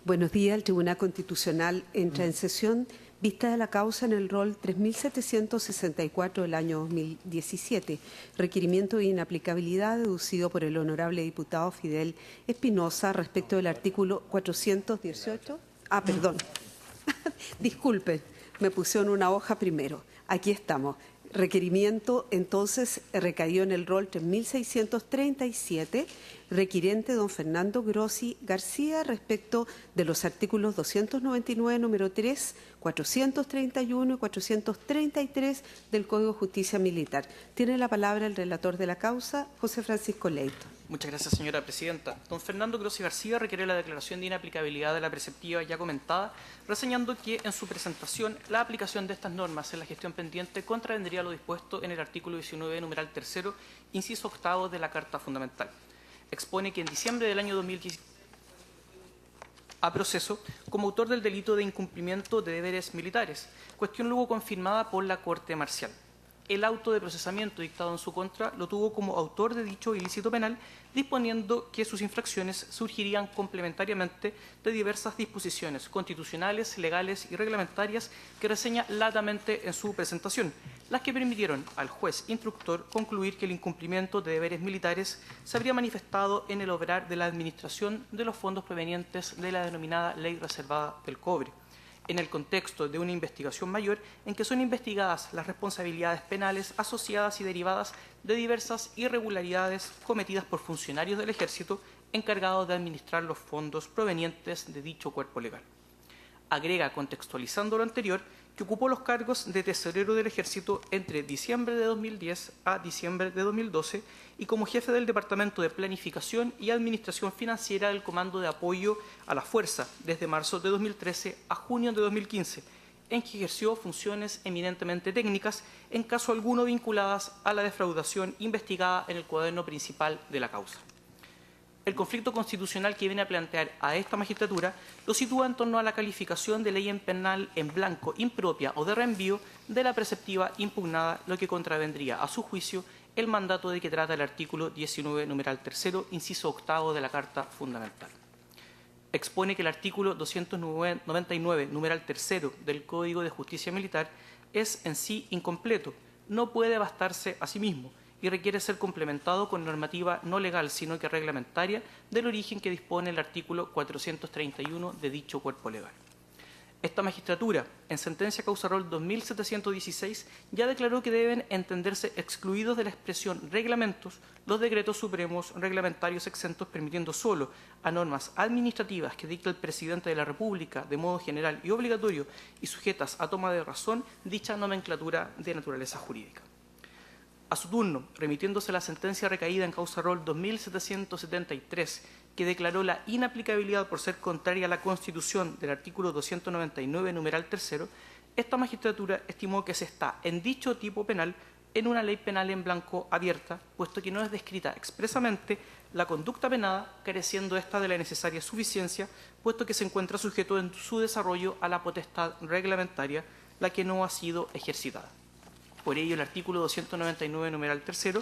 Buenos días. El Tribunal Constitucional entra en sesión vista de la causa en el rol 3764 del año 2017, requerimiento de inaplicabilidad deducido por el honorable diputado Fidel Espinosa respecto del artículo 418. Perdón. Disculpen, me pusieron una hoja primero. Aquí estamos. Requerimiento, entonces, recaído en el rol 3637, requirente don Fernando Grossi García respecto de los artículos 299, número 3, 431 y 433 del Código de Justicia Militar. Tiene la palabra el relator de la causa, José Francisco Leito. Muchas gracias, señora presidenta. Don Fernando Grossi García requiere la declaración de inaplicabilidad de la preceptiva ya comentada, reseñando que en su presentación la aplicación de estas normas en la gestión pendiente contravendría lo dispuesto en el artículo 19, numeral 3, inciso 8 de la Carta Fundamental. Expone que en diciembre del año 2017 a proceso como autor del delito de incumplimiento de deberes militares, cuestión luego confirmada por la Corte Marcial. El auto de procesamiento dictado en su contra lo tuvo como autor de dicho ilícito penal, disponiendo que sus infracciones surgirían complementariamente de diversas disposiciones constitucionales, legales y reglamentarias que reseña latamente en su presentación, las que permitieron al juez instructor concluir que el incumplimiento de deberes militares se habría manifestado en el obrar de la administración de los fondos provenientes de la denominada Ley Reservada del Cobre, en el contexto de una investigación mayor en que son investigadas las responsabilidades penales asociadas y derivadas de diversas irregularidades cometidas por funcionarios del Ejército encargados de administrar los fondos provenientes de dicho cuerpo legal. Agrega, contextualizando lo anterior, que ocupó los cargos de tesorero del Ejército entre diciembre de 2010 a diciembre de 2012 y como jefe del Departamento de Planificación y Administración Financiera del Comando de Apoyo a la Fuerza desde marzo de 2013 a junio de 2015, en que ejerció funciones eminentemente técnicas, en caso alguno vinculadas a la defraudación investigada en el cuaderno principal de la causa. El conflicto constitucional que viene a plantear a esta magistratura lo sitúa en torno a la calificación de ley penal en blanco, impropia o de reenvío de la preceptiva impugnada, lo que contravendría, a su juicio, el mandato de que trata el artículo 19, numeral 3, inciso 8 de la Carta Fundamental. Expone que el artículo 299, numeral 3 del Código de Justicia Militar es en sí incompleto, no puede bastarse a sí mismo, y requiere ser complementado con normativa no legal, sino que reglamentaria, del origen que dispone el artículo 431 de dicho cuerpo legal. Esta magistratura, en sentencia causa rol 2716, ya declaró que deben entenderse excluidos de la expresión reglamentos los decretos supremos reglamentarios exentos, permitiendo solo a normas administrativas que dicta el presidente de la República de modo general y obligatorio y sujetas a toma de razón dicha nomenclatura de naturaleza jurídica. A su turno, remitiéndose la sentencia recaída en causa rol 2773, que declaró la inaplicabilidad por ser contraria a la Constitución del artículo 299, numeral 3, esta magistratura estimó que se está en dicho tipo penal en una ley penal en blanco abierta, puesto que no es descrita expresamente la conducta penada, careciendo ésta de la necesaria suficiencia, puesto que se encuentra sujeto en su desarrollo a la potestad reglamentaria, la que no ha sido ejercitada. Por ello, el artículo 299, numeral 3,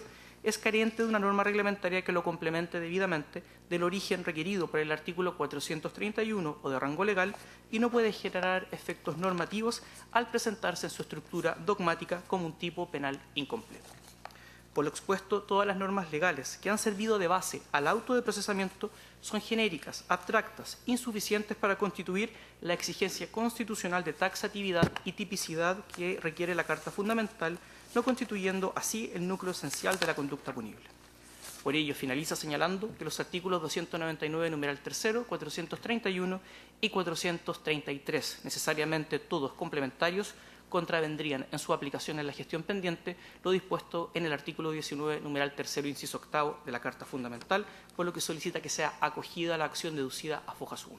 es carente de una norma reglamentaria que lo complemente debidamente del origen requerido por el artículo 431 o de rango legal y no puede generar efectos normativos al presentarse en su estructura dogmática como un tipo penal incompleto. Por lo expuesto, todas las normas legales que han servido de base al auto de procesamiento son genéricas, abstractas, insuficientes para constituir la exigencia constitucional de taxatividad y tipicidad que requiere la Carta Fundamental, no constituyendo así el núcleo esencial de la conducta punible. Por ello, finaliza señalando que los artículos 299, numeral 3, 431 y 433, necesariamente todos complementarios, contravendrían en su aplicación en la gestión pendiente lo dispuesto en el artículo 19, numeral 3, inciso 8 de la Carta Fundamental, por lo que solicita que sea acogida la acción deducida a Fojas 1.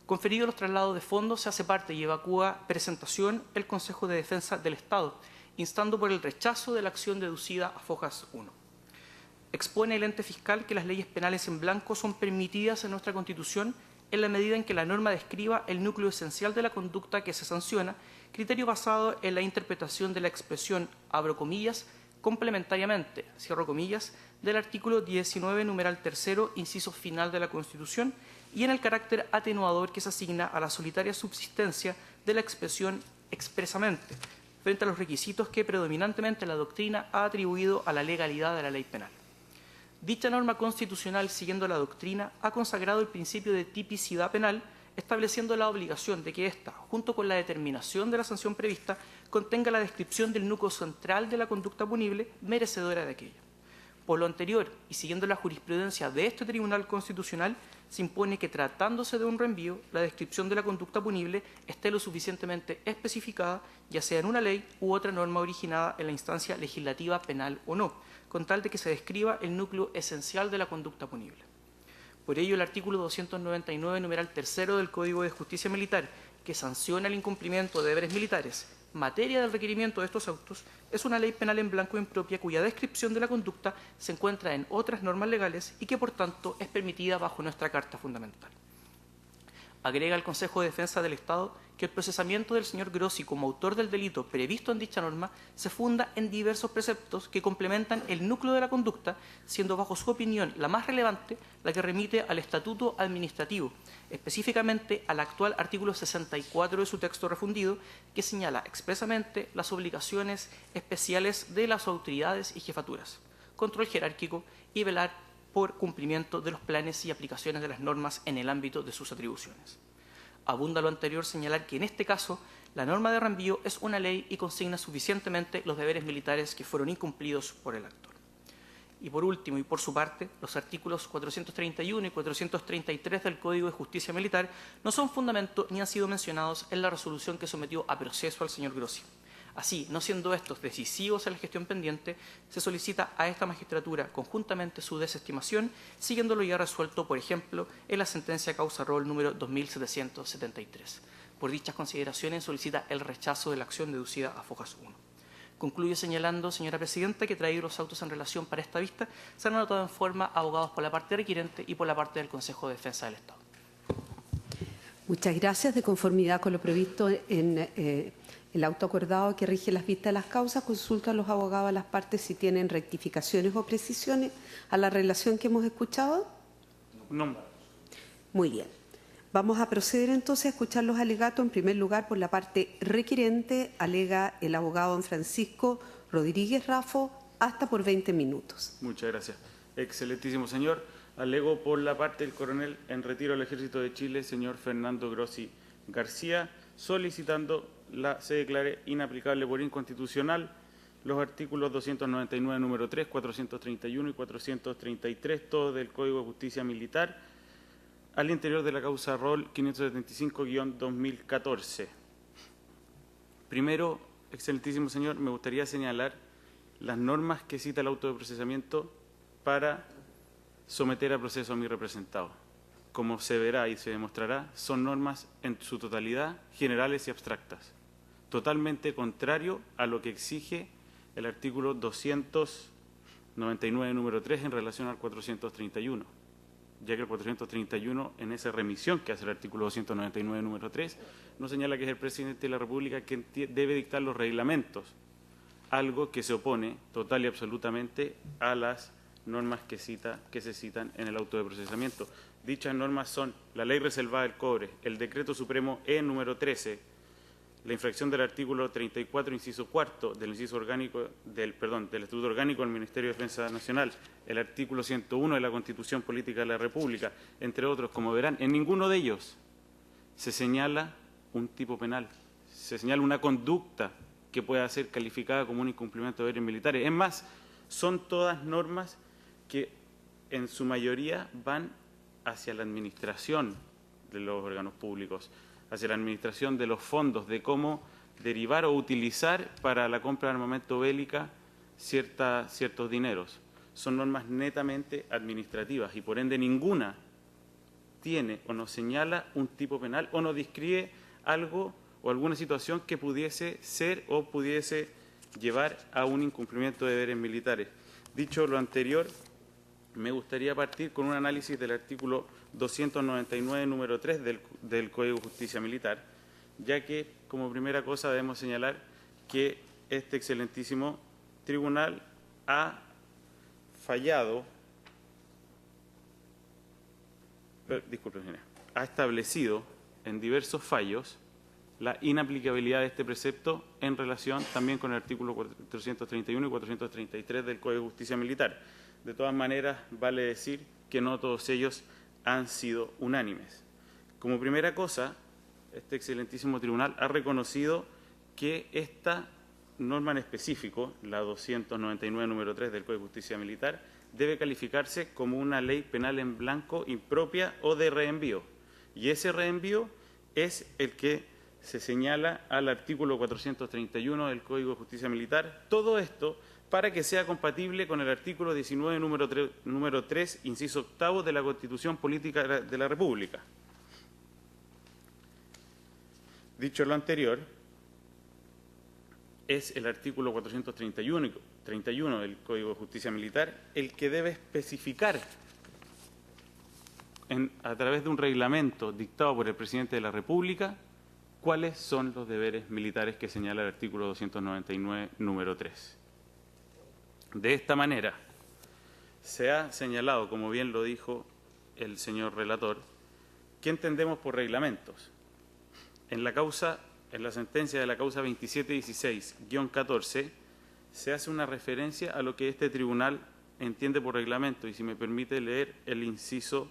Conferidos los traslados de fondos, se hace parte y evacúa presentación el Consejo de Defensa del Estado, instando por el rechazo de la acción deducida a Fojas 1. Expone el ente fiscal que las leyes penales en blanco son permitidas en nuestra Constitución en la medida en que la norma describa el núcleo esencial de la conducta que se sanciona, criterio basado en la interpretación de la expresión, abro comillas, complementariamente, cierro comillas, del artículo 19, numeral 3, inciso final de la Constitución, y en el carácter atenuador que se asigna a la solitaria subsistencia de la expresión expresamente, frente a los requisitos que predominantemente la doctrina ha atribuido a la legalidad de la ley penal. Dicha norma constitucional, siguiendo la doctrina, ha consagrado el principio de tipicidad penal, estableciendo la obligación de que ésta, junto con la determinación de la sanción prevista, contenga la descripción del núcleo central de la conducta punible merecedora de aquella. Por lo anterior, y siguiendo la jurisprudencia de este Tribunal Constitucional, se impone que, tratándose de un reenvío, la descripción de la conducta punible esté lo suficientemente especificada, ya sea en una ley u otra norma originada en la instancia legislativa penal o no, con tal de que se describa el núcleo esencial de la conducta punible. Por ello, el artículo 299, numeral 3 del Código de Justicia Militar, que sanciona el incumplimiento de deberes militares, materia del requerimiento de estos autos, es una ley penal en blanco impropia cuya descripción de la conducta se encuentra en otras normas legales y que, por tanto, es permitida bajo nuestra Carta Fundamental. Agrega el Consejo de Defensa del Estado que el procesamiento del señor Grossi como autor del delito previsto en dicha norma se funda en diversos preceptos que complementan el núcleo de la conducta, siendo bajo su opinión la más relevante la que remite al Estatuto Administrativo, específicamente al actual artículo 64 de su texto refundido, que señala expresamente las obligaciones especiales de las autoridades y jefaturas, control jerárquico y velar por cumplimiento de los planes y aplicaciones de las normas en el ámbito de sus atribuciones. Abunda lo anterior señalar que en este caso la norma de reenvío es una ley y consigna suficientemente los deberes militares que fueron incumplidos por el actor. Y por último, y por su parte, los artículos 431 y 433 del Código de Justicia Militar no son fundamento ni han sido mencionados en la resolución que sometió a proceso al señor Grossi. Así, no siendo estos decisivos en la gestión pendiente, se solicita a esta magistratura conjuntamente su desestimación, siguiendo ya resuelto, por ejemplo, en la sentencia causa rol número 2773. Por dichas consideraciones, solicita el rechazo de la acción deducida a fojas 1. Concluyo señalando, señora Presidenta, que traídos los autos en relación para esta vista, se han anotado en forma abogados por la parte requirente y por la parte del Consejo de Defensa del Estado. Muchas gracias. De conformidad con lo previsto en el auto acordado que rige las vistas de las causas, consulto a los abogados a las partes si tienen rectificaciones o precisiones a la relación que hemos escuchado. No. Muy bien. Vamos a proceder entonces a escuchar los alegatos. En primer lugar, por la parte requirente, alega el abogado don Francisco Rodríguez Raffo, hasta por 20 minutos. Muchas gracias. Excelentísimo señor, alego por la parte del coronel en retiro del Ejército de Chile, señor Fernando Grossi García, solicitando se declare inaplicable por inconstitucional los artículos 299, número 3, 431 y 433, todos del Código de Justicia Militar, al interior de la causa rol 575-2014. Primero, excelentísimo señor, me gustaría señalar las normas que cita el auto de procesamiento para someter a proceso a mi representado. Como se verá y se demostrará, son normas en su totalidad generales y abstractas, totalmente contrario a lo que exige el artículo 299, número 3, en relación al 431, ya que el 431, en esa remisión que hace el artículo 299, número 3, no señala que es el presidente de la República quien debe dictar los reglamentos, algo que se opone total y absolutamente a las normas que se citan en el auto de procesamiento. Dichas normas son la Ley Reservada del Cobre, el Decreto Supremo E número 13, la infracción del artículo 34, inciso cuarto del inciso orgánico del Estatuto Orgánico del Ministerio de Defensa Nacional, el artículo 101 de la Constitución Política de la República, entre otros. Como verán, en ninguno de ellos se señala un tipo penal, se señala una conducta que pueda ser calificada como un incumplimiento de deberes militares. Es más, son todas normas que en su mayoría van hacia la administración de los órganos públicos, hacia la administración de los fondos, de cómo derivar o utilizar para la compra de armamento bélica ciertos dineros. Son normas netamente administrativas y por ende ninguna tiene o nos señala un tipo penal o nos describe algo o alguna situación que pudiese ser o pudiese llevar a un incumplimiento de deberes militares. Dicho lo anterior, me gustaría partir con un análisis del artículo 299, número 3 del Código de Justicia Militar, ya que, como primera cosa, debemos señalar que este excelentísimo tribunal ha fallado, disculpe, señora, ha establecido en diversos fallos la inaplicabilidad de este precepto en relación también con el artículo 431 y 433 del Código de Justicia Militar. De todas maneras, vale decir que no todos ellos han sido unánimes. Como primera cosa, este excelentísimo tribunal ha reconocido que esta norma en específico, la 299 número 3 del Código de Justicia Militar, debe calificarse como una ley penal en blanco impropia o de reenvío. Y ese reenvío es el que se señala al artículo 431 del Código de Justicia Militar. Todo esto para que sea compatible con el artículo 19 número 3, inciso octavo de la Constitución Política de la República. Dicho lo anterior, es el artículo 431 del Código de Justicia Militar el que debe especificar a través de un reglamento dictado por el Presidente de la República cuáles son los deberes militares que señala el artículo 299, número 3. De esta manera, se ha señalado, como bien lo dijo el señor relator, ¿qué entendemos por reglamentos? En la sentencia de la causa 2716-14, se hace una referencia a lo que este tribunal entiende por reglamento, y si me permite leer el inciso,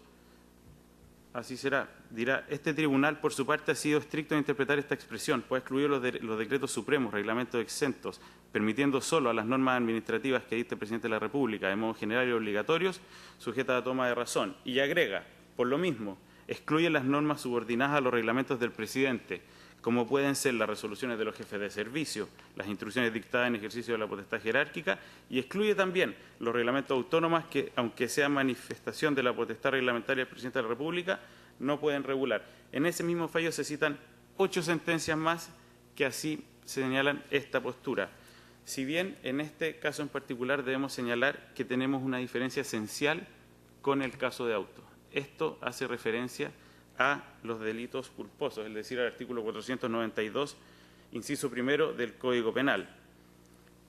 así será. Dirá, este tribunal, por su parte, ha sido estricto en interpretar esta expresión, pues excluir los decretos supremos, reglamentos exentos, permitiendo solo a las normas administrativas que dicte el Presidente de la República, de modo general y obligatorios, sujetas a toma de razón. Y agrega, por lo mismo, excluye las normas subordinadas a los reglamentos del Presidente, como pueden ser las resoluciones de los jefes de servicio, las instrucciones dictadas en ejercicio de la potestad jerárquica, y excluye también los reglamentos autónomos que, aunque sean manifestación de la potestad reglamentaria del Presidente de la República, no pueden regular. En ese mismo fallo se citan 8 sentencias más que así señalan esta postura. Si bien en este caso en particular debemos señalar que tenemos una diferencia esencial con el caso de auto. Esto hace referencia a los delitos culposos, es decir, al artículo 492, inciso primero del Código Penal.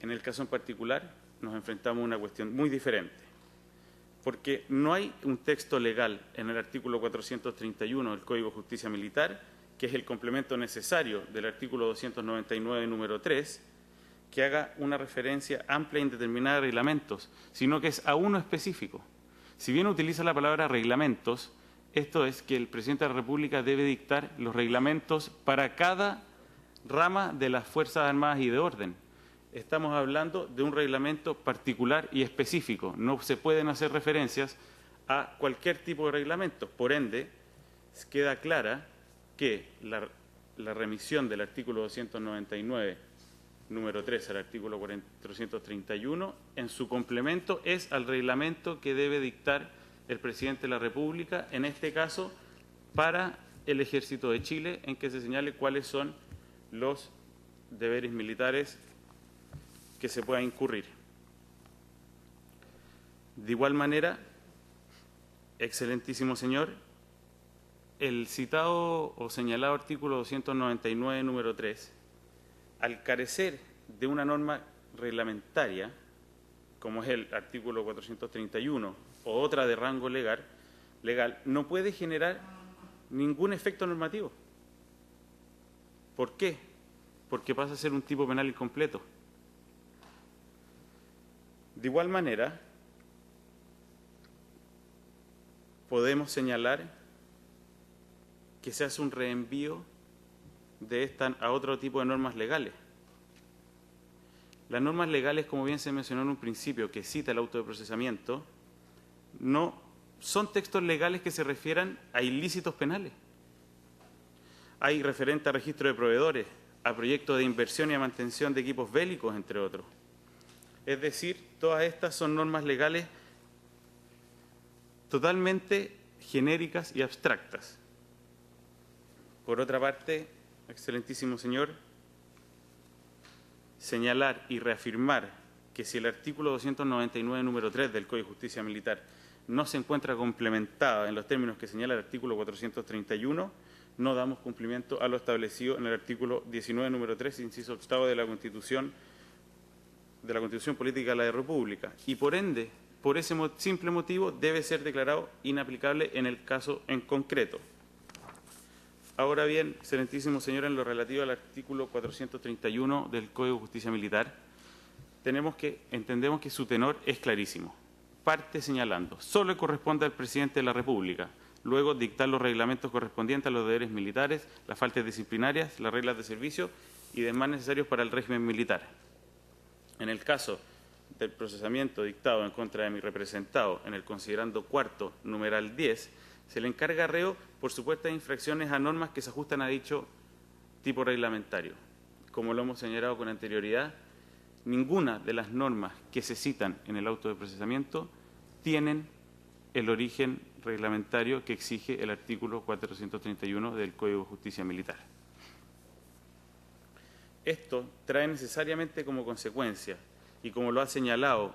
En el caso en particular nos enfrentamos a una cuestión muy diferente, porque no hay un texto legal en el artículo 431 del Código de Justicia Militar, que es el complemento necesario del artículo 299, número 3, que haga una referencia amplia e indeterminada a reglamentos, sino que es a uno específico. Si bien utiliza la palabra reglamentos, esto es que el Presidente de la República debe dictar los reglamentos para cada rama de las Fuerzas Armadas y de orden. Estamos hablando de un reglamento particular y específico. No se pueden hacer referencias a cualquier tipo de reglamento. Por ende, queda clara que la remisión del artículo 299, número 3, al artículo 431, en su complemento es al reglamento que debe dictar el Presidente de la República, en este caso, para el Ejército de Chile, en que se señale cuáles son los deberes militares que se puedan incurrir. De igual manera, excelentísimo señor, el citado o señalado artículo 299, número 3, al carecer de una norma reglamentaria, como es el artículo 431 o otra de rango legal, no puede generar ningún efecto normativo. ¿Por qué? Porque pasa a ser un tipo penal incompleto. De igual manera, podemos señalar que se hace un reenvío de esta a otro tipo de normas legales. Las normas legales, como bien se mencionó en un principio, que cita el auto de procesamiento, no son textos legales que se refieran a ilícitos penales. Hay referente a registro de proveedores, a proyectos de inversión y a mantención de equipos bélicos, entre otros. Es decir, todas estas son normas legales totalmente genéricas y abstractas. Por otra parte, excelentísimo señor, señalar y reafirmar que si el artículo 299, número 3 del Código de Justicia Militar no se encuentra complementado en los términos que señala el artículo 431, no damos cumplimiento a lo establecido en el artículo 19, número 3, inciso octavo de la Constitución de la Constitución Política de la República y, por ende, por ese simple motivo, debe ser declarado inaplicable en el caso en concreto. Ahora bien, excelentísimo señor, en lo relativo al artículo 431 del Código de Justicia Militar, entendemos que su tenor es clarísimo. Parte señalando, solo corresponde al presidente de la República, luego dictar los reglamentos correspondientes a los deberes militares, las faltas disciplinarias, las reglas de servicio y demás necesarios para el régimen militar. En el caso del procesamiento dictado en contra de mi representado en el considerando cuarto, numeral 10, se le encarga al reo por supuestas infracciones a normas que se ajustan a dicho tipo reglamentario. Como lo hemos señalado con anterioridad, ninguna de las normas que se citan en el auto de procesamiento tienen el origen reglamentario que exige el artículo 431 del Código de Justicia Militar. Esto trae necesariamente como consecuencia, y como lo ha señalado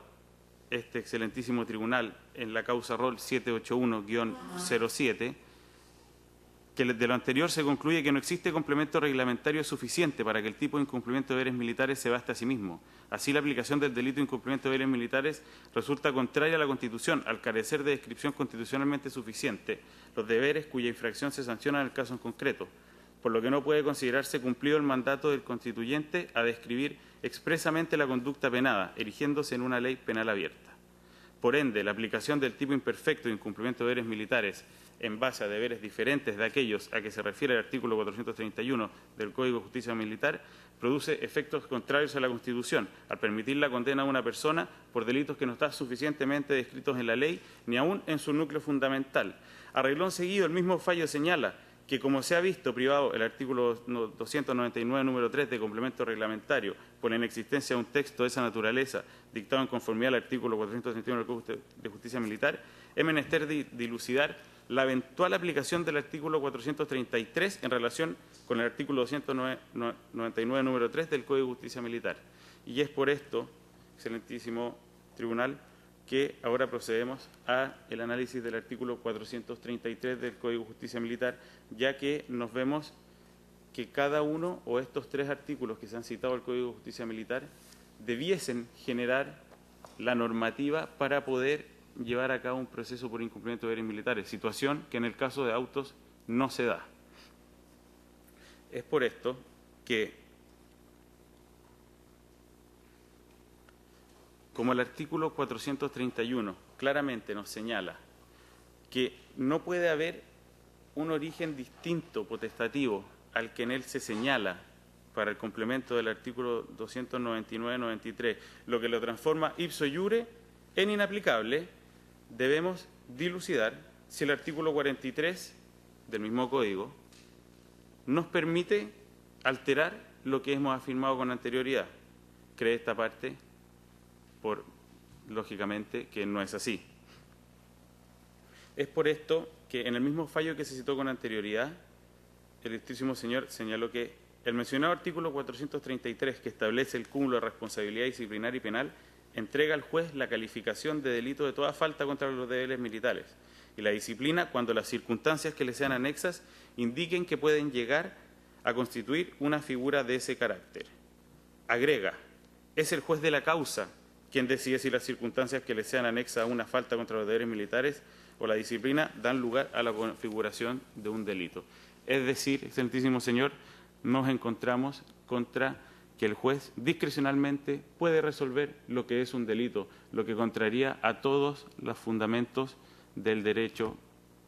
este excelentísimo tribunal en la causa ROL 781-07, que de lo anterior se concluye que no existe complemento reglamentario suficiente para que el tipo de incumplimiento de deberes militares se baste a sí mismo. Así, la aplicación del delito de incumplimiento de deberes militares resulta contraria a la Constitución, al carecer de descripción constitucionalmente suficiente los deberes cuya infracción se sanciona en el caso en concreto, por lo que no puede considerarse cumplido el mandato del constituyente a describir expresamente la conducta penada, erigiéndose en una ley penal abierta. Por ende, la aplicación del tipo imperfecto de incumplimiento de deberes militares en base a deberes diferentes de aquellos a que se refiere el artículo 431 del Código de Justicia Militar produce efectos contrarios a la Constitución, al permitir la condena a una persona por delitos que no están suficientemente descritos en la ley ni aún en su núcleo fundamental. A renglón seguido, el mismo fallo señala que, como se ha visto privado el artículo 299, número 3 de complemento reglamentario por la inexistencia de un texto de esa naturaleza dictado en conformidad al artículo 431 del Código de Justicia Militar, es menester dilucidar la eventual aplicación del artículo 433 en relación con el artículo 299, número 3 del Código de Justicia Militar. Y es por esto, excelentísimo tribunal, que ahora procedemos al análisis del artículo 433 del Código de Justicia Militar, ya que nos vemos que cada uno o estos tres artículos que se han citado al Código de Justicia Militar debiesen generar la normativa para poder llevar a cabo un proceso por incumplimiento de deberes militares, situación que en el caso de autos no se da. Es por esto que, como el artículo 431 claramente nos señala que no puede haber un origen distinto potestativo al que en él se señala para el complemento del artículo 299-93, lo que lo transforma ipso iure en inaplicable, debemos dilucidar si el artículo 43 del mismo Código nos permite alterar lo que hemos afirmado con anterioridad. Cree esta parte, lógicamente, que no es así. Es por esto que en el mismo fallo que se citó con anterioridad, el ilustrísimo señor señaló que el mencionado artículo 433, que establece el cúmulo de responsabilidad disciplinaria y penal, entrega al juez la calificación de delito de toda falta contra los deberes militares y la disciplina cuando las circunstancias que le sean anexas indiquen que pueden llegar a constituir una figura de ese carácter. Agrega, es el juez de la causa quien decide si las circunstancias que le sean anexas a una falta contra los deberes militares o la disciplina dan lugar a la configuración de un delito. Es decir, excelentísimo señor, nos encontramos contra que el juez discrecionalmente puede resolver lo que es un delito, lo que contraría a todos los fundamentos del derecho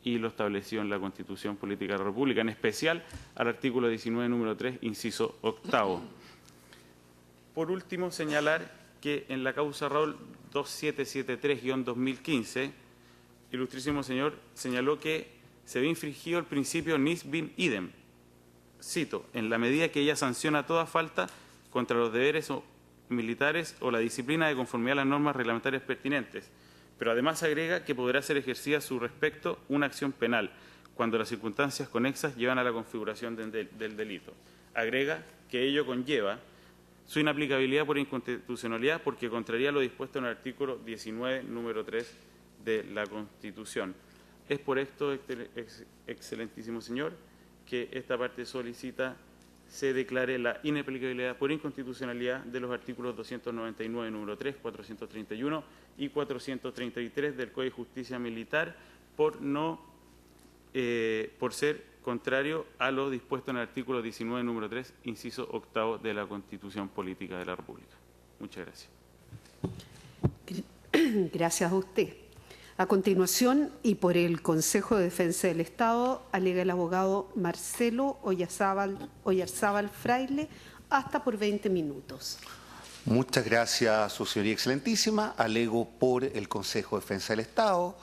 y lo establecido en la Constitución Política de la República, en especial al artículo 19, número 3, inciso octavo. Por último, señalar que en la causa ROL 2773-2015, ilustrísimo señor, señaló que se ve infringido el principio nis bin idem. Cito, en la medida que ella sanciona toda falta contra los deberes militares o la disciplina de conformidad a las normas reglamentarias pertinentes, pero además agrega que podrá ser ejercida a su respecto una acción penal cuando las circunstancias conexas llevan a la configuración del delito. Agrega que ello conlleva su inaplicabilidad por inconstitucionalidad porque contraría lo dispuesto en el artículo 19, número 3 de la Constitución. Es por esto, excelentísimo señor, que esta parte solicita se declare la inaplicabilidad por inconstitucionalidad de los artículos 299, número 3, 431 y 433 del Código de Justicia Militar por ser contrario a lo dispuesto en el artículo 19, número 3, inciso octavo de la Constitución Política de la República. Muchas gracias. Gracias a usted. A continuación, y por el Consejo de Defensa del Estado, alega el abogado Marcelo Oyarzábal Fraile, hasta por 20 minutos. Muchas gracias, su señoría excelentísima. Alego por el Consejo de Defensa del Estado,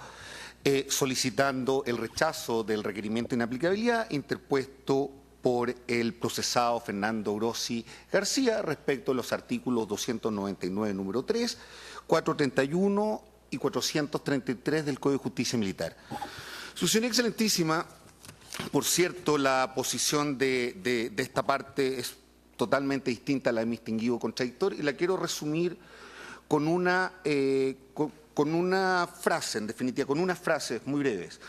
solicitando el rechazo del requerimiento de inaplicabilidad interpuesto por el procesado Fernando Grossi García respecto a los artículos 299, número 3, 431 y 433 del Código de Justicia Militar. Su señoría excelentísima, por cierto, la posición de esta parte es totalmente distinta a la de mi distinguido contradictor y la quiero resumir con una frase, en definitiva, con unas frases muy breves.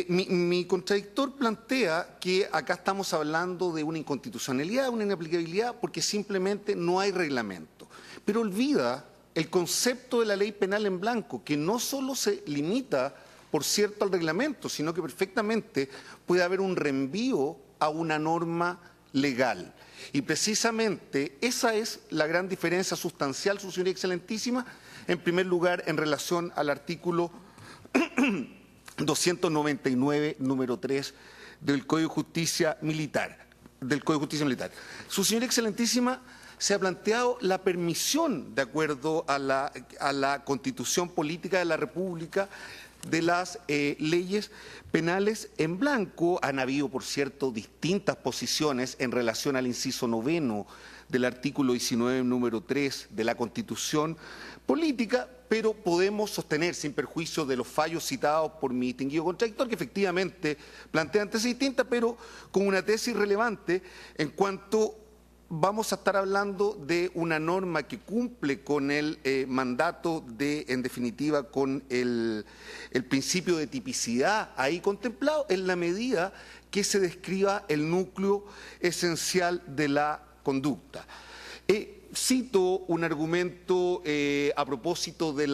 Mi contradictor plantea que acá estamos hablando de una inconstitucionalidad, una inaplicabilidad, porque simplemente no hay reglamento. Pero olvida el concepto de la ley penal en blanco, que no solo se limita, por cierto, al reglamento, sino que perfectamente puede haber un reenvío a una norma legal. Y precisamente esa es la gran diferencia sustancial, su señoría excelentísima, en primer lugar en relación al artículo 299, número 3 del Código de Justicia Militar. Su señoría excelentísima, se ha planteado la permisión, de acuerdo a la Constitución Política de la República, de las leyes penales en blanco. Han habido, por cierto, distintas posiciones en relación al inciso 9 del artículo 19, número 3 de la Constitución Política, pero podemos sostener, sin perjuicio de los fallos citados por mi distinguido contradictor, que efectivamente plantean tesis distintas, pero con una tesis relevante en cuanto vamos a estar hablando de una norma que cumple con el mandato en definitiva, con el principio de tipicidad ahí contemplado, en la medida que se describa el núcleo esencial de la conducta. Cito un argumento a propósito de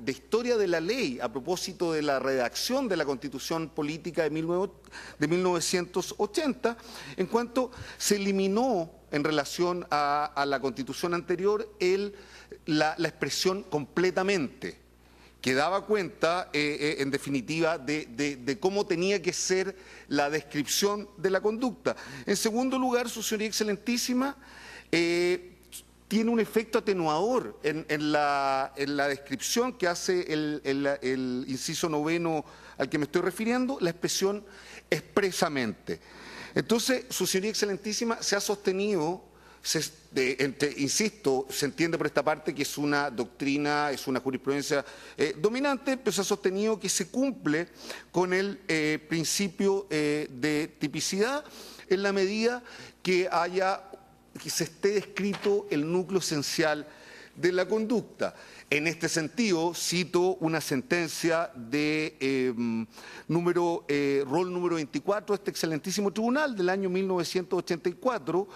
historia de la ley, a propósito de la redacción de la Constitución Política de 1980, en cuanto se eliminó en relación a la Constitución anterior la expresión completamente, que daba cuenta, en definitiva, de cómo tenía que ser la descripción de la conducta. En segundo lugar, su señoría excelentísima, tiene un efecto atenuador en la descripción que hace el inciso 9 al que me estoy refiriendo, la expresión expresamente. Entonces, su señoría excelentísima, se ha sostenido, insisto, se entiende por esta parte que es una doctrina, es una jurisprudencia dominante, pero se ha sostenido que se cumple con el principio de tipicidad en la medida que se esté descrito el núcleo esencial de la conducta. En este sentido, cito una sentencia de rol número 24 de este excelentísimo tribunal del año 1984,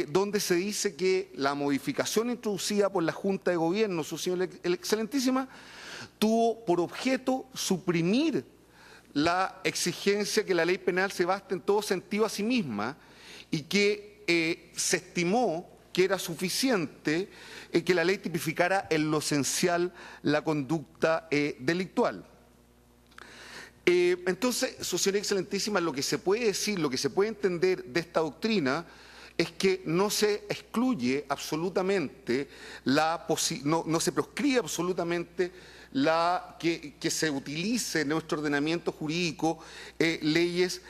donde se dice que la modificación introducida por la Junta de Gobierno, su señora excelentísima, tuvo por objeto suprimir la exigencia que la ley penal se baste en todo sentido a sí misma y que se estimó que era suficiente que la ley tipificara en lo esencial la conducta delictual. Entonces, su señoría excelentísima, lo que se puede decir, lo que se puede entender de esta doctrina es que no se excluye absolutamente, no se proscribe absolutamente que se utilice en nuestro ordenamiento jurídico leyes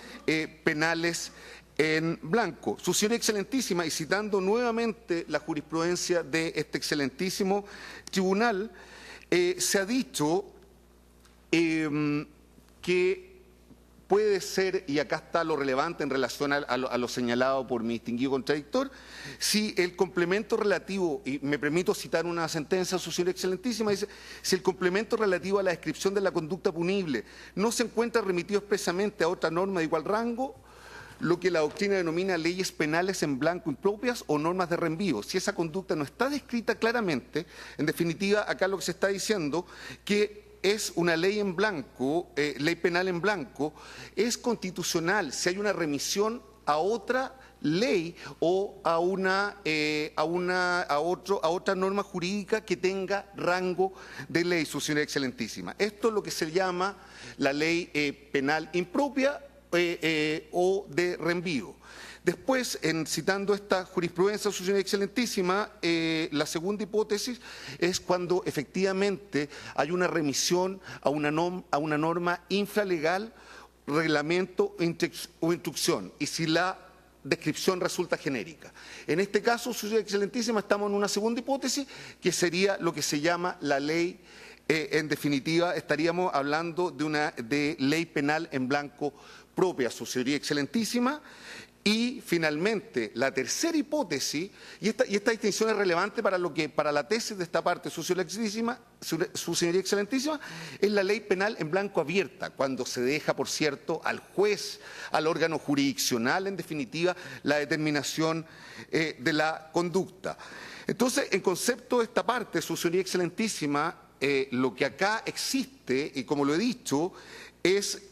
penales en blanco. Su señoría excelentísima, y citando nuevamente la jurisprudencia de este excelentísimo tribunal, se ha dicho que puede ser, y acá está lo relevante en relación a lo señalado por mi distinguido contradictor, si el complemento relativo, y me permito citar una sentencia de su señoría excelentísima, dice: si el complemento relativo a la descripción de la conducta punible no se encuentra remitido expresamente a otra norma de igual rango, lo que la doctrina denomina leyes penales en blanco impropias o normas de reenvío. Si esa conducta no está descrita claramente, en definitiva, acá lo que se está diciendo que es una ley en blanco, ley penal en blanco, es constitucional si hay una remisión a otra ley o a otra norma jurídica que tenga rango de ley, su señoría excelentísima. Esto es lo que se llama la ley penal impropia o de reenvío. Después, citando esta jurisprudencia, su señoría excelentísima, la segunda hipótesis es cuando efectivamente hay una remisión a una norma infralegal, reglamento o instrucción, y si la descripción resulta genérica. En este caso, su señoría excelentísima, estamos en una segunda hipótesis, que sería lo que se llama la ley, en definitiva, estaríamos hablando de ley penal en blanco propia, su señoría excelentísima. Y finalmente, la tercera hipótesis, y esta distinción es relevante para la tesis de esta parte, su señoría excelentísima, es la ley penal en blanco abierta, cuando se deja, por cierto, al juez, al órgano jurisdiccional, en definitiva, la determinación de la conducta. Entonces, en concepto de esta parte, su señoría excelentísima, lo que acá existe, y como lo he dicho, es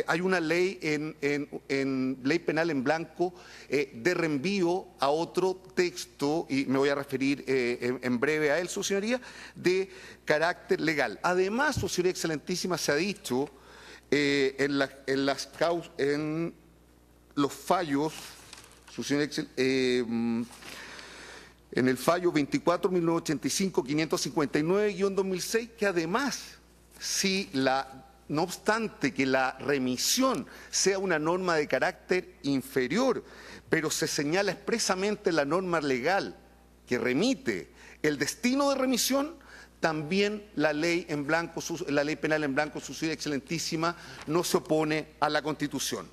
hay una ley en ley penal en blanco de reenvío a otro texto, y me voy a referir en breve a él, su señoría, de carácter legal. Además, su señoría excelentísima, se ha dicho en los fallos, su señoría en el fallo 24.1985-559-2006, que además, no obstante que la remisión sea una norma de carácter inferior, pero se señala expresamente en la norma legal que remite el destino de remisión, también la ley penal en blanco, su señoría excelentísima, no se opone a la Constitución.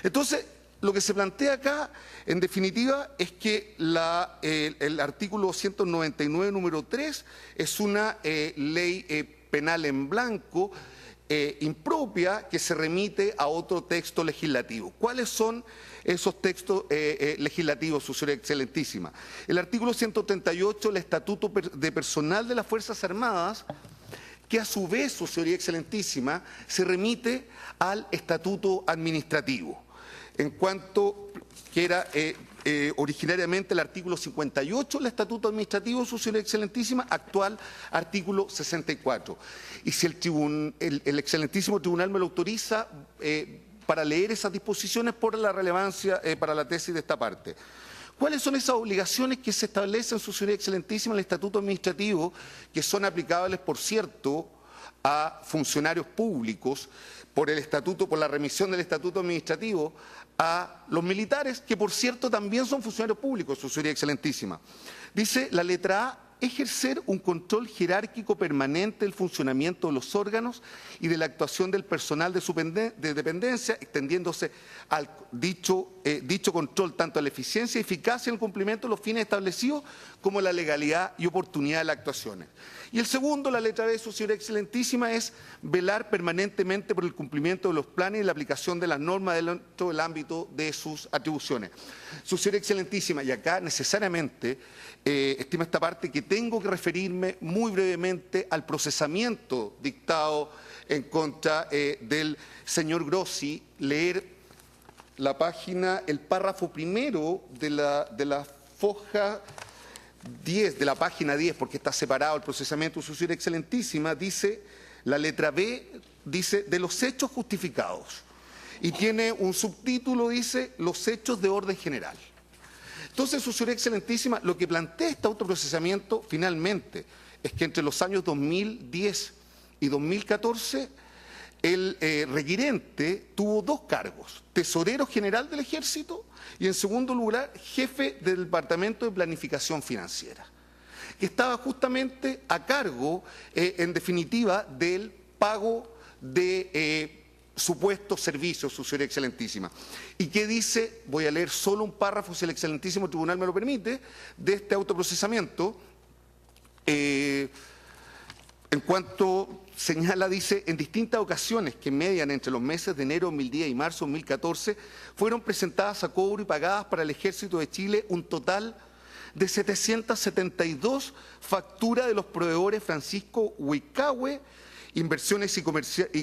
Entonces, lo que se plantea acá, en definitiva, es que el artículo 299, número 3, es una ley penal en blanco impropia que se remite a otro texto legislativo. ¿Cuáles son esos textos legislativos, su señoría excelentísima? El artículo 138, el Estatuto de Personal de las Fuerzas Armadas, que a su vez, su señoría excelentísima, se remite al Estatuto Administrativo, en cuanto que era originariamente el artículo 58 del Estatuto Administrativo, su señoría excelentísima, actual artículo 64. Y si el excelentísimo tribunal me lo autoriza para leer esas disposiciones por la relevancia para la tesis de esta parte. ¿Cuáles son esas obligaciones que se establecen, su señoría excelentísima, en el Estatuto Administrativo, que son aplicables, por cierto, a funcionarios públicos, por la remisión del Estatuto Administrativo, a los militares, que por cierto también son funcionarios públicos, su señoría excelentísima? Dice la letra A: ejercer un control jerárquico permanente del funcionamiento de los órganos y de la actuación del personal de dependencia, extendiéndose al dicho control tanto a la eficiencia y eficacia en el cumplimiento de los fines establecidos como la legalidad y oportunidad de las actuaciones. Y el segundo, la letra B, su señoría excelentísima, es velar permanentemente por el cumplimiento de los planes y la aplicación de las normas dentro del ámbito de sus atribuciones. Su señoría excelentísima, y acá necesariamente estima esta parte que tengo que referirme muy brevemente al procesamiento dictado en contra del señor Grossi, leer la página, el párrafo primero de la foja 10, de la página 10, porque está separado el procesamiento de su señoría excelentísima. Dice, la letra B, dice, de los hechos justificados. Y tiene un subtítulo, dice, los hechos de orden general. Entonces, su señoría excelentísima, lo que plantea este autoprocesamiento finalmente es que entre los años 2010 y 2014 el requirente tuvo dos cargos: tesorero general del Ejército y, en segundo lugar, jefe del Departamento de Planificación Financiera, que estaba justamente a cargo, en definitiva, del pago de supuestos servicios, su señoría excelentísima. ¿Y qué dice? Voy a leer solo un párrafo, si el excelentísimo tribunal me lo permite, de este autoprocesamiento. En cuanto señala, dice, en distintas ocasiones que median entre los meses de enero de 2010 y marzo de 2014, fueron presentadas a cobro y pagadas para el Ejército de Chile un total de 772 facturas de los proveedores Francisco Huicahue, Inversiones y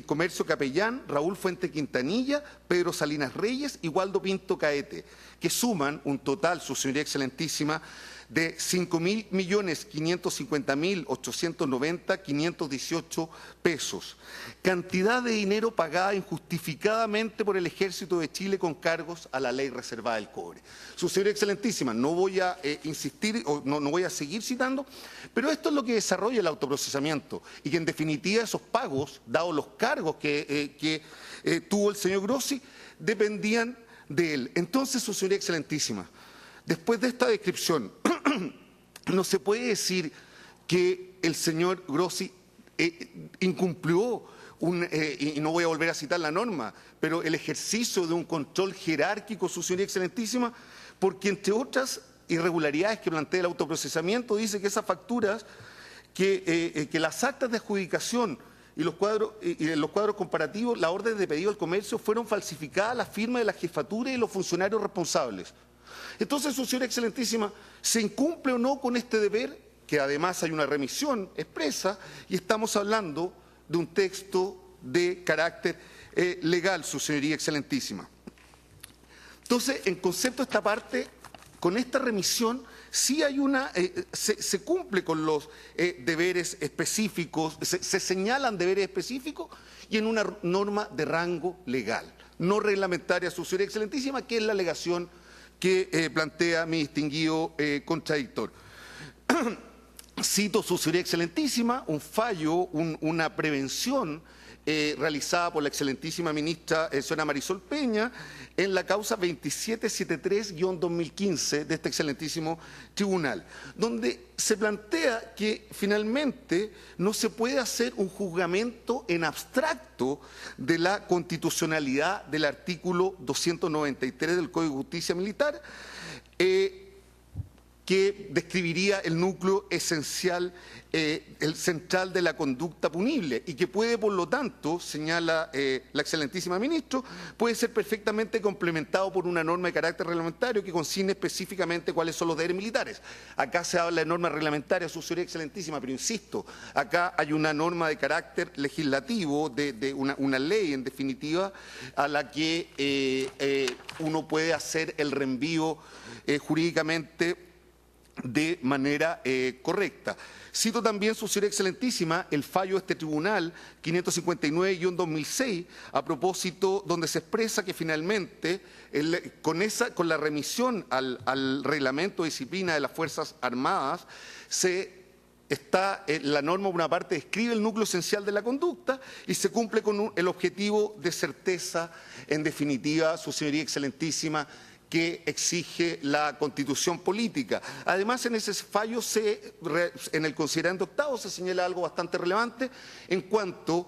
Comercio Capellán, Raúl Fuente Quintanilla, Pedro Salinas Reyes y Waldo Pinto Caete, que suman un total, su señoría excelentísima, de 5.050.890.518 pesos. Cantidad de dinero pagada injustificadamente por el Ejército de Chile con cargos a la ley reservada del cobre. Su señoría excelentísima, no voy a insistir o no voy a seguir citando, pero esto es lo que desarrolla el autoprocesamiento y que en definitiva esos pagos, dados los cargos que tuvo el señor Grossi, dependían de él. Entonces, su señoría excelentísima, después de esta descripción, no se puede decir que el señor Grossi incumplió, y no voy a volver a citar la norma, pero el ejercicio de un control jerárquico, su señoría excelentísima, porque entre otras irregularidades que plantea el autoprocesamiento, dice que esas facturas, que las actas de adjudicación y los cuadros comparativos, las órdenes de pedido al comercio fueron falsificadas a la firma de la jefatura y los funcionarios responsables. Entonces, su señora excelentísima, ¿se incumple o no con este deber? Que además hay una remisión expresa y estamos hablando de un texto de carácter legal, su señoría excelentísima. Entonces, en concepto de esta parte, con esta remisión sí hay se cumple con los deberes específicos, se señalan deberes específicos y en una norma de rango legal, no reglamentaria, su señoría excelentísima, que es la alegación que plantea mi distinguido contradictor. Cito, su señoría excelentísima, un fallo, una prevención realizada por la excelentísima ministra señora Marisol Peña en la causa 2773-2015 de este excelentísimo tribunal, donde se plantea que finalmente no se puede hacer un juzgamiento en abstracto de la constitucionalidad del artículo 293 del Código de Justicia Militar, que describiría el núcleo esencial, el central de la conducta punible y que puede, por lo tanto, señala la excelentísima ministra, puede ser perfectamente complementado por una norma de carácter reglamentario que consigne específicamente cuáles son los deberes militares. Acá se habla de norma reglamentaria, su señoría excelentísima, pero insisto, acá hay una norma de carácter legislativo, de una ley, en definitiva, a la que uno puede hacer el reenvío jurídicamente de manera correcta. Cito también, su señoría excelentísima, el fallo de este tribunal 559-2006 a propósito donde se expresa que finalmente con la remisión al reglamento de disciplina de las Fuerzas Armadas la norma, por una parte, describe el núcleo esencial de la conducta y se cumple con el objetivo de certeza, en definitiva, su señoría excelentísima, que exige la Constitución política. Además, en ese fallo, en el considerando octavo, se señala algo bastante relevante en cuanto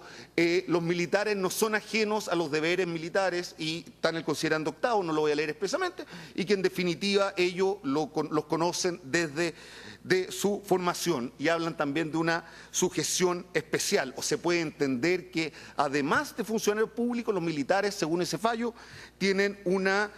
los militares no son ajenos a los deberes militares, y está en el considerando octavo, no lo voy a leer expresamente, y que en definitiva ellos los conocen desde su formación y hablan también de una sujeción especial, o se puede entender que además de funcionarios públicos, los militares, según ese fallo, tienen una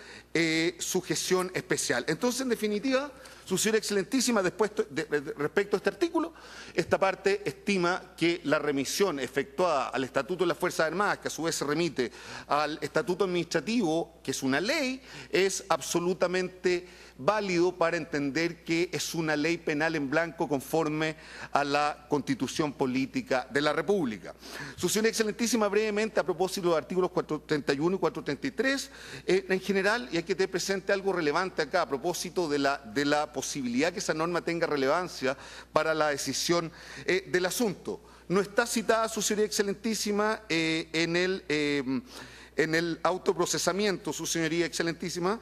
sujeción especial. Entonces, en definitiva, su señoría excelentísima, respecto a este artículo, esta parte estima que la remisión efectuada al Estatuto de las Fuerzas Armadas, que a su vez se remite al Estatuto Administrativo, que es una ley, es absolutamente válido para entender que es una ley penal en blanco conforme a la Constitución Política de la República. Su señoría excelentísima, brevemente, a propósito de los artículos 431 y 433, en general, y hay que tener presente algo relevante acá, a propósito de la posibilidad que esa norma tenga relevancia para la decisión del asunto. No está citada, su señoría excelentísima, en el autoprocesamiento, su señoría excelentísima,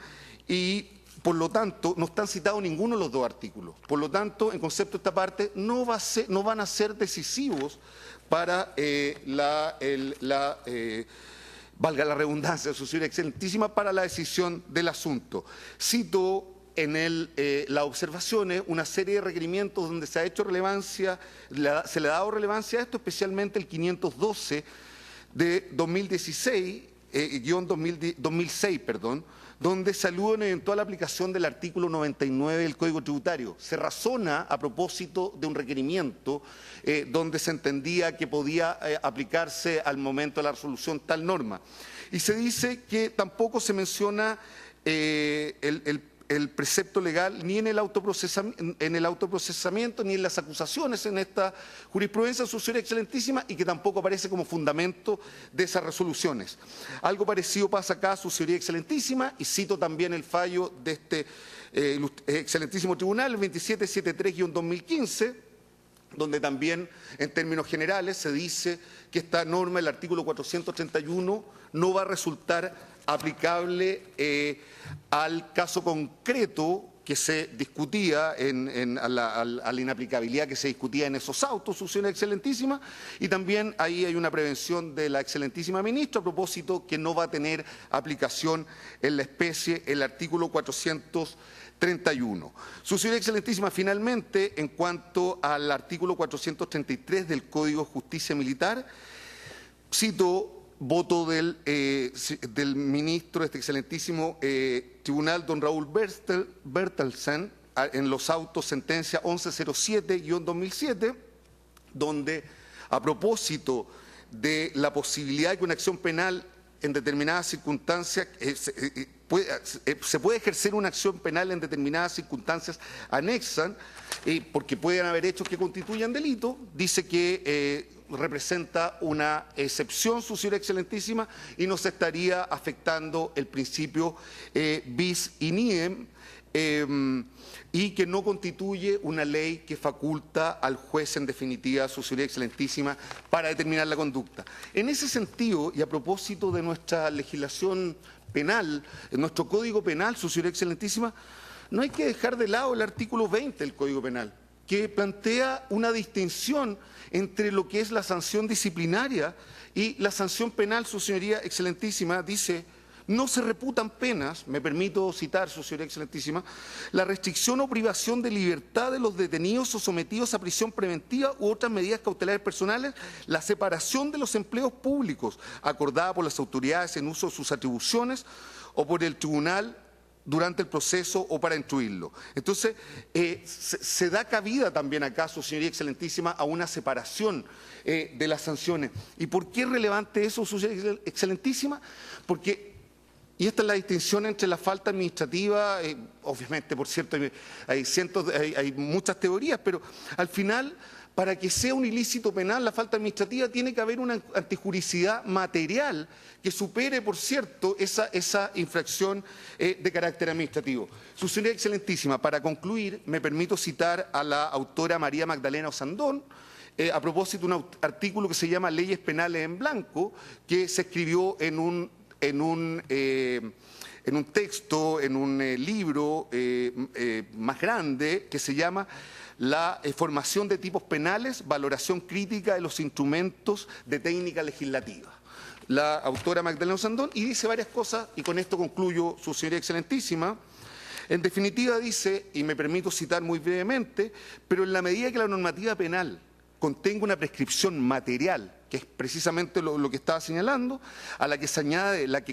y por lo tanto, no están citados ninguno de los dos artículos. Por lo tanto, en concepto de esta parte, no van a ser decisivos para valga la redundancia, su señoría excelentísima, para la decisión del asunto. Cito en las observaciones una serie de requerimientos donde se ha hecho relevancia, se le ha dado relevancia a esto, especialmente el 512 de 2016, 2006, donde se alude a una eventual aplicación del artículo 99 del Código Tributario. Se razona a propósito de un requerimiento donde se entendía que podía aplicarse al momento de la resolución tal norma. Y se dice que tampoco se menciona el precepto legal ni en el autoprocesamiento ni en las acusaciones en esta jurisprudencia, su señoría excelentísima, y que tampoco aparece como fundamento de esas resoluciones. Algo parecido pasa acá, su señoría excelentísima, y cito también el fallo de este excelentísimo tribunal, el 2773-2015, donde también en términos generales se dice que esta norma, el artículo 431, no va a resultar aplicable al caso concreto que se discutía, a la inaplicabilidad que se discutía en esos autos, su señoría excelentísima, y también ahí hay una prevención de la excelentísima ministra a propósito que no va a tener aplicación en la especie el artículo 431. Su señoría excelentísima, finalmente, en cuanto al artículo 433 del Código de Justicia Militar, cito voto del ministro de este excelentísimo tribunal, don Raúl Bertelsen, en los autos sentencia 1107-2007, donde a propósito de la posibilidad de que una acción penal en determinadas circunstancias, se puede ejercer una acción penal en determinadas circunstancias anexas, porque pueden haber hechos que constituyan delito, dice que representa una excepción, su señoría excelentísima, y nos estaría afectando el principio bis in idem, y que no constituye una ley que faculta al juez, en definitiva, su señoría excelentísima, para determinar la conducta. En ese sentido, y a propósito de nuestra legislación penal, en nuestro Código Penal, su señoría excelentísima, no hay que dejar de lado el artículo 20 del Código Penal, que plantea una distinción entre lo que es la sanción disciplinaria y la sanción penal. Su señoría excelentísima dice: no se reputan penas, me permito citar, su señoría excelentísima, la restricción o privación de libertad de los detenidos o sometidos a prisión preventiva u otras medidas cautelares personales, la separación de los empleos públicos acordada por las autoridades en uso de sus atribuciones o por el tribunal durante el proceso o para instruirlo. Entonces, se da cabida también acá, su señoría excelentísima, a una separación de las sanciones. ¿Y por qué es relevante eso, su señoría excelentísima? Porque, y esta es la distinción entre la falta administrativa, obviamente, por cierto, hay muchas teorías, pero al final, para que sea un ilícito penal, la falta administrativa, tiene que haber una antijuricidad material que supere, por cierto, esa infracción de carácter administrativo. Su señoría excelentísima, para concluir, me permito citar a la autora María Magdalena Osandón, a propósito de un artículo que se llama Leyes Penales en Blanco, que se escribió en un texto, en un libro más grande, que se llama La formación de tipos penales, valoración crítica de los instrumentos de técnica legislativa. La autora Magdalena Osandón, y dice varias cosas, y con esto concluyo, su señoría excelentísima. En definitiva dice, y me permito citar muy brevemente, pero en la medida que la normativa penal contenga una prescripción material, que es precisamente lo que estaba señalando, a la que se añade la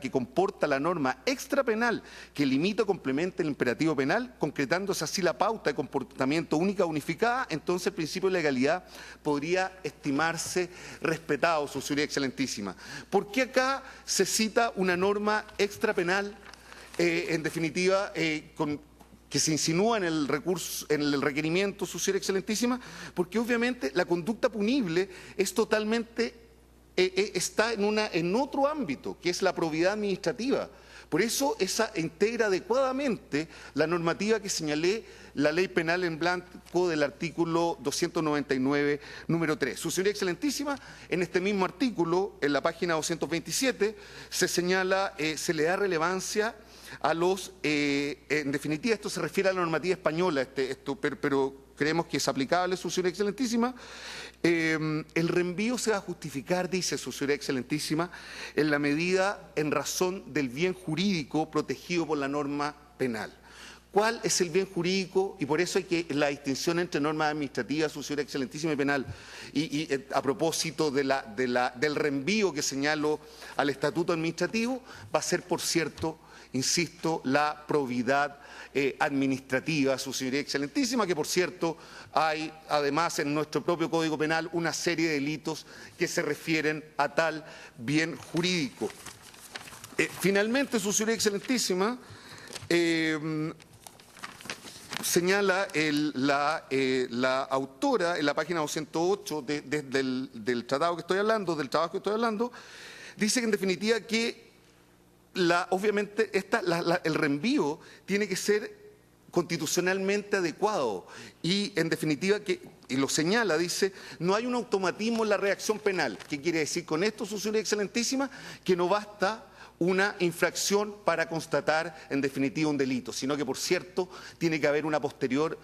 que comporta la norma extrapenal que limita o complementa el imperativo penal, concretándose así la pauta de comportamiento única unificada, entonces el principio de legalidad podría estimarse respetado, su señoría excelentísima. ¿Por qué acá se cita una norma extrapenal, en definitiva, que se insinúa en el recurso, en el requerimiento, su señoría excelentísima? Porque obviamente la conducta punible es totalmente, está en otro ámbito, que es la probidad administrativa. Por eso esa integra adecuadamente la normativa que señalé, la ley penal en blanco del artículo 299, número 3. Su señoría excelentísima, en este mismo artículo, en la página 227, se señala, se le da relevancia a los, en definitiva, esto se refiere a la normativa española, pero creemos que es aplicable, su señoría excelentísima. El reenvío se va a justificar, dice su señoría excelentísima, en la medida, en razón del bien jurídico protegido por la norma penal. cuál es el bien jurídico, y por eso hay que la distinción entre normas administrativas, su señoría excelentísima, y penal. Y a propósito del reenvío que señalo al estatuto administrativo, va a ser, por cierto, insisto, la probidad administrativa, su señoría excelentísima, que por cierto hay además en nuestro propio Código Penal una serie de delitos que se refieren a tal bien jurídico. Finalmente, su señoría excelentísima, señala la autora en la página 208 del tratado que estoy hablando, del trabajo que estoy hablando, dice que en definitiva que obviamente el reenvío tiene que ser constitucionalmente adecuado y en definitiva y lo señala, dice, no hay un automatismo en la reacción penal. ¿Qué quiere decir con esto, su señoría excelentísima? Que no basta una infracción para constatar en definitiva un delito, sino que, por cierto, tiene que haber una posterior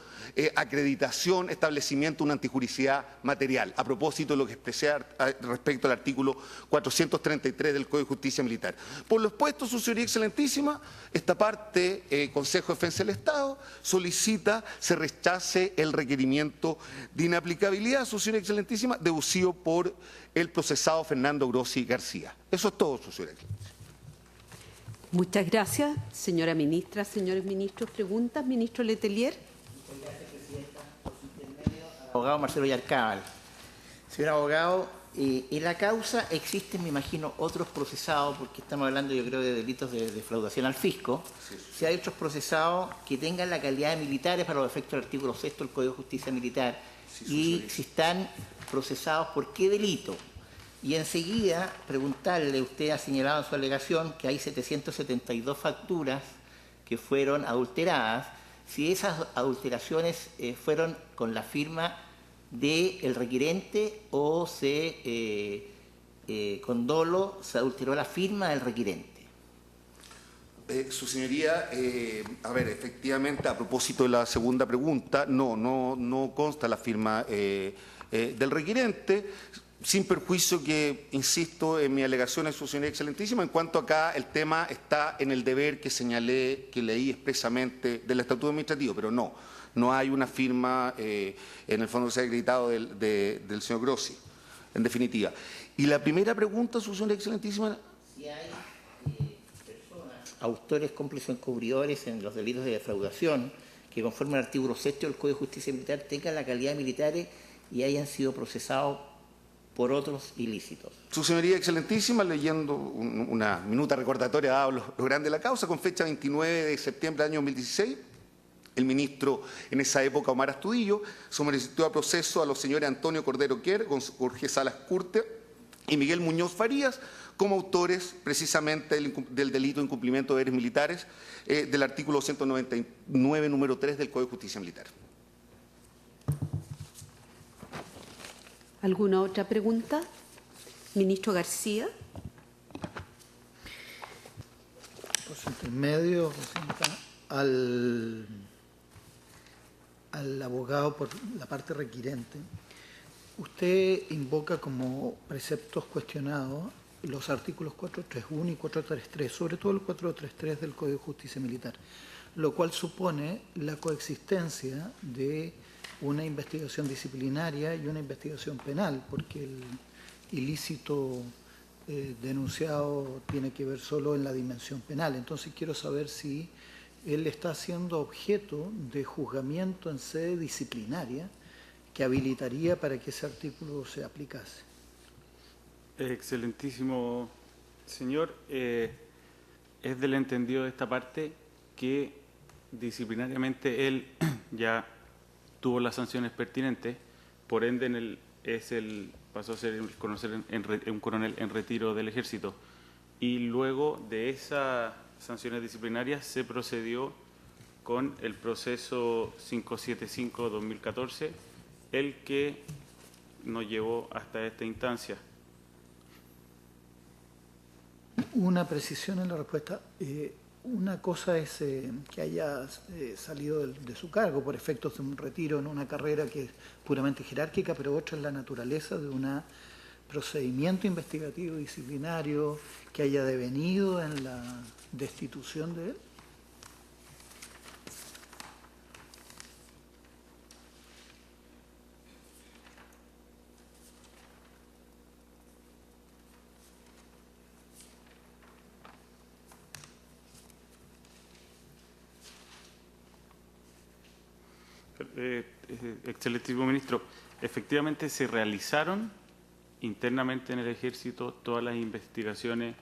acreditación, establecimiento de una antijuricidad material, a propósito de lo que expresé respecto al artículo 433 del Código de Justicia Militar. Por lo expuesto, su señoría excelentísima, esta parte, Consejo de Defensa del Estado, solicita se rechace el requerimiento de inaplicabilidad, su señoría excelentísima, deducido por el procesado Fernando Grossi García. Eso es todo, su señoría excelentísima. Muchas gracias, señora ministra. Señores ministros, ¿preguntas? Ministro Letelier. Muchas gracias, presidenta, por su intermedio. Abogado Marcelo Yarcábal. Señor abogado, en la causa existen, me imagino, otros procesados, porque estamos hablando, yo creo, de delitos de defraudación al fisco. Sí. Si hay otros procesados que tengan la calidad de militares para los efectos del artículo 6 del Código de Justicia Militar, sí, y si están procesados, ¿por qué delito? Y enseguida preguntarle, usted ha señalado en su alegación que hay 772 facturas que fueron adulteradas, si esas adulteraciones fueron con la firma del requirente o con dolo se adulteró la firma del requirente. Su señoría, a ver, efectivamente, a propósito de la segunda pregunta, no consta la firma del requirente, sin perjuicio que, insisto, en mi alegación es su señoría excelentísima, en cuanto acá el tema está en el deber que señalé, que leí expresamente del Estatuto Administrativo, pero no hay una firma en el fondo que se ha acreditado del señor Grossi, en definitiva. Y la primera pregunta, su señoría excelentísima. Si hay personas, autores, cómplices o encubridores en los delitos de defraudación que conforme al artículo 6 del Código de Justicia Militar tengan la calidad de militares y hayan sido procesados por otros ilícitos. Su señoría excelentísima, leyendo una minuta recordatoria dado lo grande de la causa, con fecha 29 de septiembre del año 2016, el ministro en esa época, Omar Astudillo, sometió a proceso a los señores Antonio Cordero Quer, Jorge Salas Curte y Miguel Muñoz Farías como autores precisamente del delito de incumplimiento de deberes militares del artículo 199, número 3 del Código de Justicia Militar. ¿Alguna otra pregunta? Ministro García. Por su intermedio, al abogado por la parte requirente, usted invoca como preceptos cuestionados los artículos 431 y 433, sobre todo el 433 del Código de Justicia Militar, lo cual supone la coexistencia de una investigación disciplinaria y una investigación penal, porque el ilícito denunciado tiene que ver solo en la dimensión penal. Entonces quiero saber si él está siendo objeto de juzgamiento en sede disciplinaria que habilitaría para que ese artículo se aplicase. Excelentísimo señor, es del entendido de esta parte que disciplinariamente él ya tuvo las sanciones pertinentes, por ende pasó a ser un coronel en retiro del ejército, y luego de esas sanciones disciplinarias se procedió con el proceso 575-2014, el que nos llevó hasta esta instancia. Una precisión en la respuesta. Una cosa es que haya salido de su cargo por efectos de un retiro en una carrera que es puramente jerárquica, pero otra es la naturaleza de un procedimiento investigativo disciplinario que haya devenido en la destitución de él. excelentísimo ministro, efectivamente se realizaron internamente en el Ejército todas las investigaciones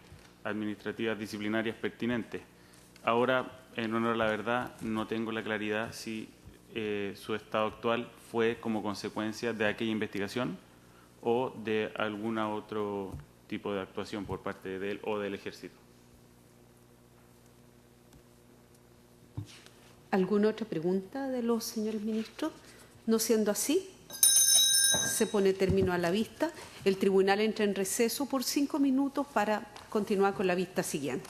administrativas disciplinarias pertinentes. Ahora, en honor a la verdad, no tengo la claridad si su estado actual fue como consecuencia de aquella investigación o de algún otro tipo de actuación por parte de él o del Ejército. ¿Alguna otra pregunta de los señores ministros? No siendo así, se pone término a la vista. El tribunal entra en receso por 5 minutos para continuar con la vista siguiente.